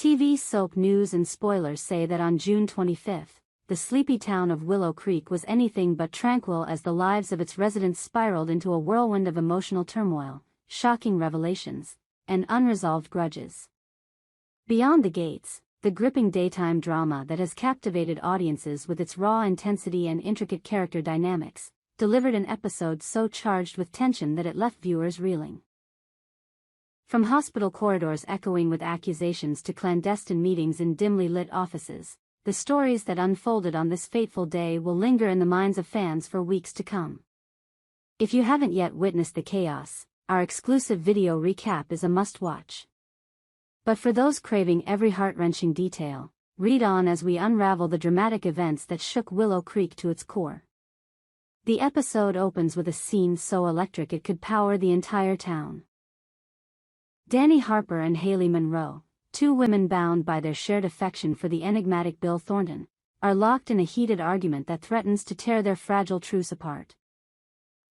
TV soap news and spoilers say that on June 25, the sleepy town of Willow Creek was anything but tranquil as the lives of its residents spiraled into a whirlwind of emotional turmoil, shocking revelations, and unresolved grudges. Beyond the Gates, the gripping daytime drama that has captivated audiences with its raw intensity and intricate character dynamics, delivered an episode so charged with tension that it left viewers reeling. From hospital corridors echoing with accusations to clandestine meetings in dimly lit offices, the stories that unfolded on this fateful day will linger in the minds of fans for weeks to come. If you haven't yet witnessed the chaos, our exclusive video recap is a must-watch. But for those craving every heart-wrenching detail, read on as we unravel the dramatic events that shook Willow Creek to its core. The episode opens with a scene so electric it could power the entire town. Dani Harper and Haley Monroe, two women bound by their shared affection for the enigmatic Bill Thornton, are locked in a heated argument that threatens to tear their fragile truce apart.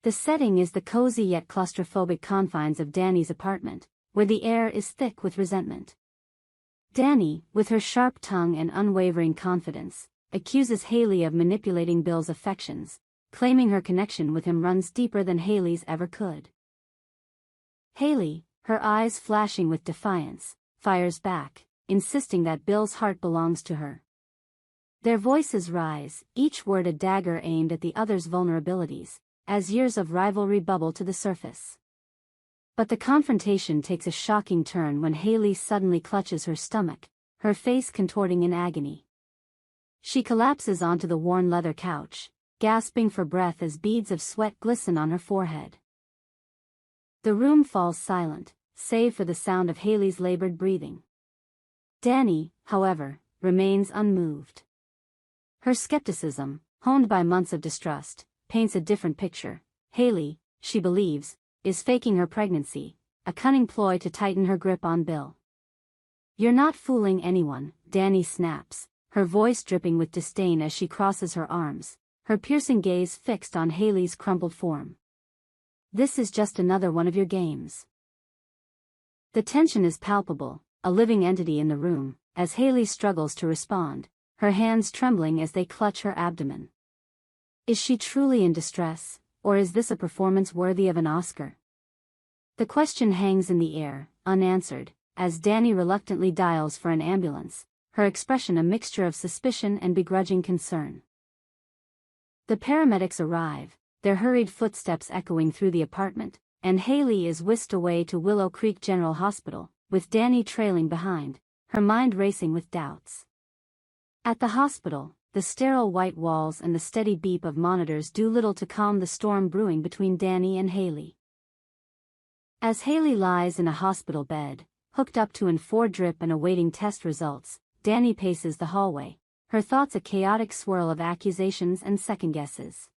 The setting is the cozy yet claustrophobic confines of Dani's apartment, where the air is thick with resentment. Dani, with her sharp tongue and unwavering confidence, accuses Haley of manipulating Bill's affections, claiming her connection with him runs deeper than Haley's ever could. Haley, her eyes flashing with defiance, fires back, insisting that Bill's heart belongs to her. Their voices rise, each word a dagger aimed at the other's vulnerabilities, as years of rivalry bubble to the surface. But the confrontation takes a shocking turn when Haley suddenly clutches her stomach, her face contorting in agony. She collapses onto the worn leather couch, gasping for breath as beads of sweat glisten on her forehead. The room falls silent, save for the sound of Haley's labored breathing. Dani, however, remains unmoved. Her skepticism, honed by months of distrust, paints a different picture. Haley, she believes, is faking her pregnancy, a cunning ploy to tighten her grip on Bill. "You're not fooling anyone," Dani snaps, her voice dripping with disdain as she crosses her arms, her piercing gaze fixed on Haley's crumpled form. "This is just another one of your games." The tension is palpable, a living entity in the room, as Haley struggles to respond, her hands trembling as they clutch her abdomen. Is she truly in distress, or is this a performance worthy of an Oscar? The question hangs in the air, unanswered, as Dani reluctantly dials for an ambulance, her expression a mixture of suspicion and begrudging concern. The paramedics arrive, their hurried footsteps echoing through the apartment, and Haley is whisked away to Willow Creek General Hospital, with Dani trailing behind, her mind racing with doubts. At the hospital, the sterile white walls and the steady beep of monitors do little to calm the storm brewing between Dani and Haley. As Haley lies in a hospital bed, hooked up to an IV drip and awaiting test results, Dani paces the hallway, her thoughts a chaotic swirl of accusations and second guesses.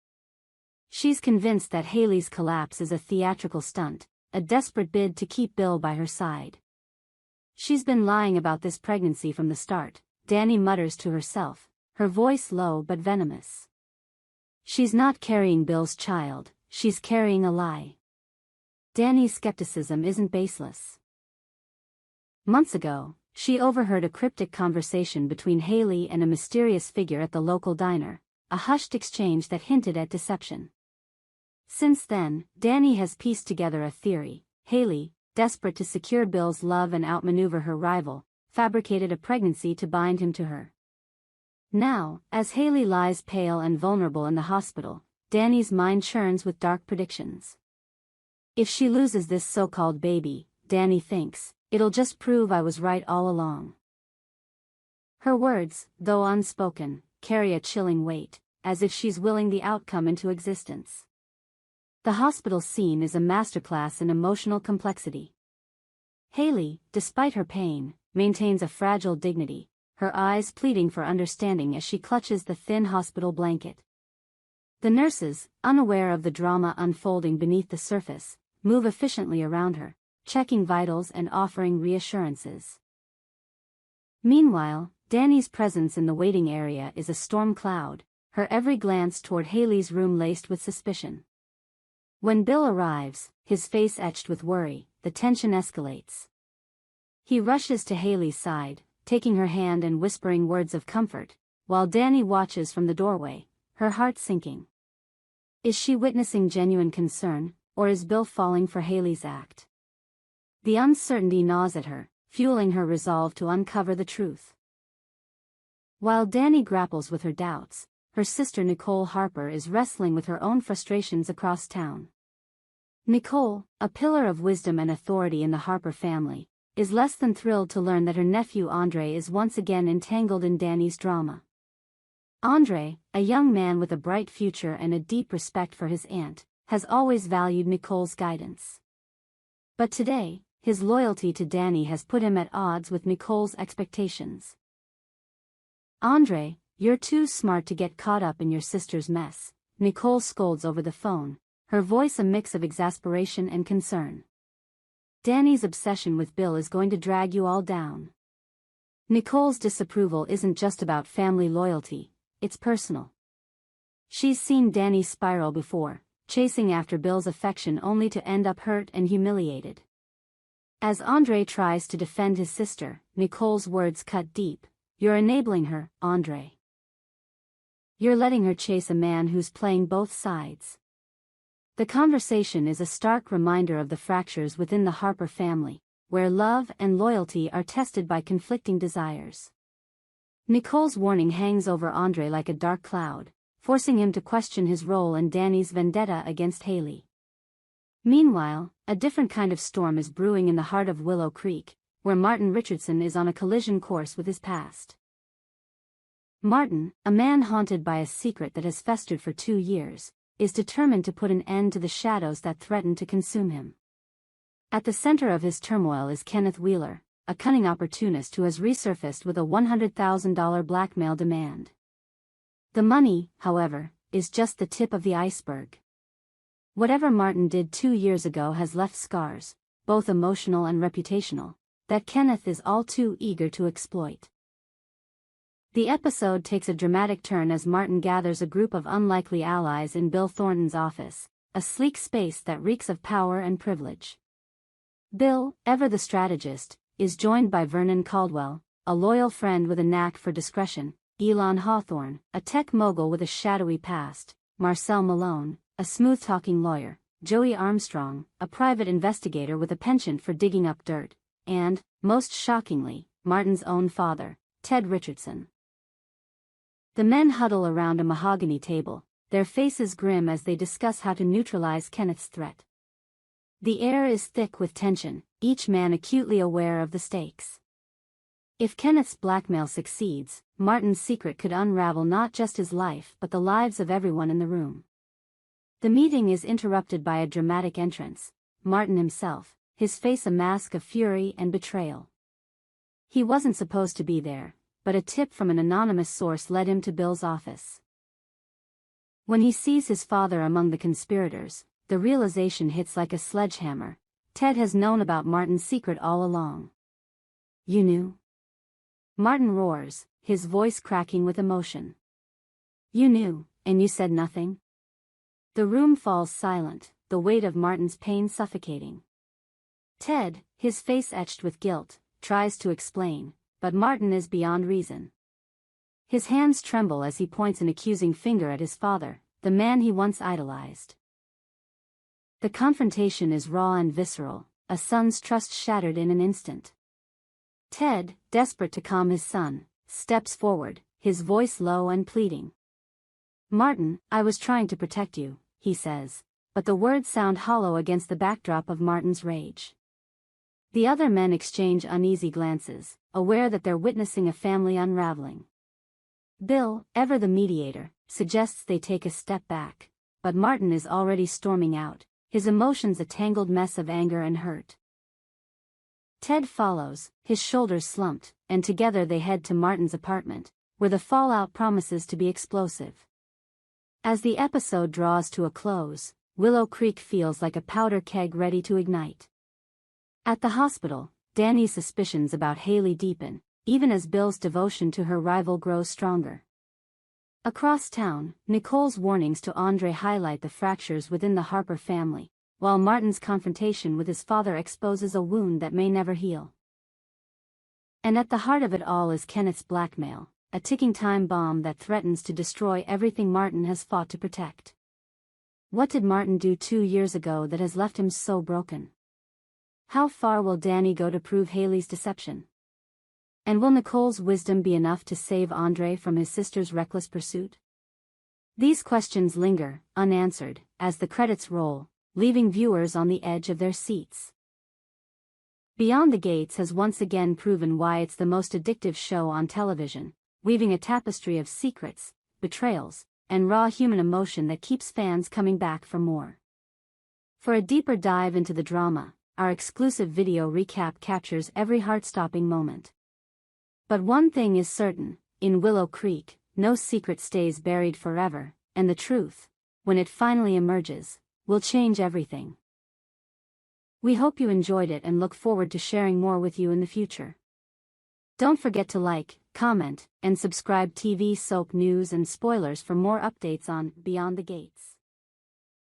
She's convinced that Haley's collapse is a theatrical stunt, a desperate bid to keep Bill by her side. "She's been lying about this pregnancy from the start," Dani mutters to herself, her voice low but venomous. "She's not carrying Bill's child, she's carrying a lie." Dani's skepticism isn't baseless. Months ago, she overheard a cryptic conversation between Haley and a mysterious figure at the local diner, a hushed exchange that hinted at deception. Since then, Dani has pieced together a theory. Haley, desperate to secure Bill's love and outmaneuver her rival, fabricated a pregnancy to bind him to her. Now, as Haley lies pale and vulnerable in the hospital, Dani's mind churns with dark predictions. If she loses this so-called baby, Dani thinks, it'll just prove I was right all along. Her words, though unspoken, carry a chilling weight, as if she's willing the outcome into existence. The hospital scene is a masterclass in emotional complexity. Haley, despite her pain, maintains a fragile dignity, her eyes pleading for understanding as she clutches the thin hospital blanket. The nurses, unaware of the drama unfolding beneath the surface, move efficiently around her, checking vitals and offering reassurances. Meanwhile, Dani's presence in the waiting area is a storm cloud, her every glance toward Haley's room laced with suspicion. When Bill arrives, his face etched with worry, the tension escalates. He rushes to Haley's side, taking her hand and whispering words of comfort, while Dani watches from the doorway, her heart sinking. Is she witnessing genuine concern, or is Bill falling for Haley's act? The uncertainty gnaws at her, fueling her resolve to uncover the truth. While Dani grapples with her doubts, her sister Nicole Harper is wrestling with her own frustrations across town. Nicole, a pillar of wisdom and authority in the Harper family, is less than thrilled to learn that her nephew Andre is once again entangled in Dani's drama. Andre, a young man with a bright future and a deep respect for his aunt, has always valued Nicole's guidance. But today, his loyalty to Dani has put him at odds with Nicole's expectations. Andre, you're too smart to get caught up in your sister's mess, Nicole scolds over the phone, her voice a mix of exasperation and concern. Dani's obsession with Bill is going to drag you all down. Nicole's disapproval isn't just about family loyalty, it's personal. She's seen Dani spiral before, chasing after Bill's affection only to end up hurt and humiliated. As Andre tries to defend his sister, Nicole's words cut deep. You're enabling her, Andre. You're letting her chase a man who's playing both sides. The conversation is a stark reminder of the fractures within the Harper family, where love and loyalty are tested by conflicting desires. Nicole's warning hangs over Andre like a dark cloud, forcing him to question his role in Dani's vendetta against Haley. Meanwhile, a different kind of storm is brewing in the heart of Willow Creek, where Martin Richardson is on a collision course with his past. Martin, a man haunted by a secret that has festered for 2 years, is determined to put an end to the shadows that threaten to consume him. At the center of his turmoil is Kenneth Wheeler, a cunning opportunist who has resurfaced with a $100,000 blackmail demand. The money, however, is just the tip of the iceberg. Whatever Martin did 2 years ago has left scars, both emotional and reputational, that Kenneth is all too eager to exploit. The episode takes a dramatic turn as Martin gathers a group of unlikely allies in Bill Thornton's office, a sleek space that reeks of power and privilege. Bill, ever the strategist, is joined by Vernon Caldwell, a loyal friend with a knack for discretion, Elon Hawthorne, a tech mogul with a shadowy past, Marcel Malone, a smooth-talking lawyer, Joey Armstrong, a private investigator with a penchant for digging up dirt, and, most shockingly, Martin's own father, Ted Richardson. The men huddle around a mahogany table, their faces grim as they discuss how to neutralize Kenneth's threat. The air is thick with tension, each man acutely aware of the stakes. If Kenneth's blackmail succeeds, Martin's secret could unravel not just his life but the lives of everyone in the room. The meeting is interrupted by a dramatic entrance, Martin himself, his face a mask of fury and betrayal. He wasn't supposed to be there, but a tip from an anonymous source led him to Bill's office. When he sees his father among the conspirators, the realization hits like a sledgehammer. Ted has known about Martin's secret all along. You knew? Martin roars, his voice cracking with emotion. You knew, and you said nothing? The room falls silent, the weight of Martin's pain suffocating. Ted, his face etched with guilt, tries to explain, but Martin is beyond reason. His hands tremble as he points an accusing finger at his father, the man he once idolized. The confrontation is raw and visceral, a son's trust shattered in an instant. Ted, desperate to calm his son, steps forward, his voice low and pleading. Martin, I was trying to protect you, he says, but the words sound hollow against the backdrop of Martin's rage. The other men exchange uneasy glances, aware that they're witnessing a family unraveling. Bill, ever the mediator, suggests they take a step back, but Martin is already storming out, his emotions a tangled mess of anger and hurt. Ted follows, his shoulders slumped, and together they head to Martin's apartment, where the fallout promises to be explosive. As the episode draws to a close, Willow Creek feels like a powder keg ready to ignite. At the hospital, Dani's suspicions about Haley deepen, even as Bill's devotion to her rival grows stronger. Across town, Nicole's warnings to Andre highlight the fractures within the Harper family, while Martin's confrontation with his father exposes a wound that may never heal. And at the heart of it all is Kenneth's blackmail, a ticking time bomb that threatens to destroy everything Martin has fought to protect. What did Martin do 2 years ago that has left him so broken? How far will Danny go to prove Haley's deception? And will Nicole's wisdom be enough to save Andre from his sister's reckless pursuit? These questions linger, unanswered, as the credits roll, leaving viewers on the edge of their seats. Beyond the Gates has once again proven why it's the most addictive show on television, weaving a tapestry of secrets, betrayals, and raw human emotion that keeps fans coming back for more. For a deeper dive into the drama, our exclusive video recap captures every heart-stopping moment. But one thing is certain, in Willow Creek, no secret stays buried forever, and the truth, when it finally emerges, will change everything. We hope you enjoyed it and look forward to sharing more with you in the future. Don't forget to like, comment, and subscribe TV soap news and spoilers for more updates on Beyond the Gates.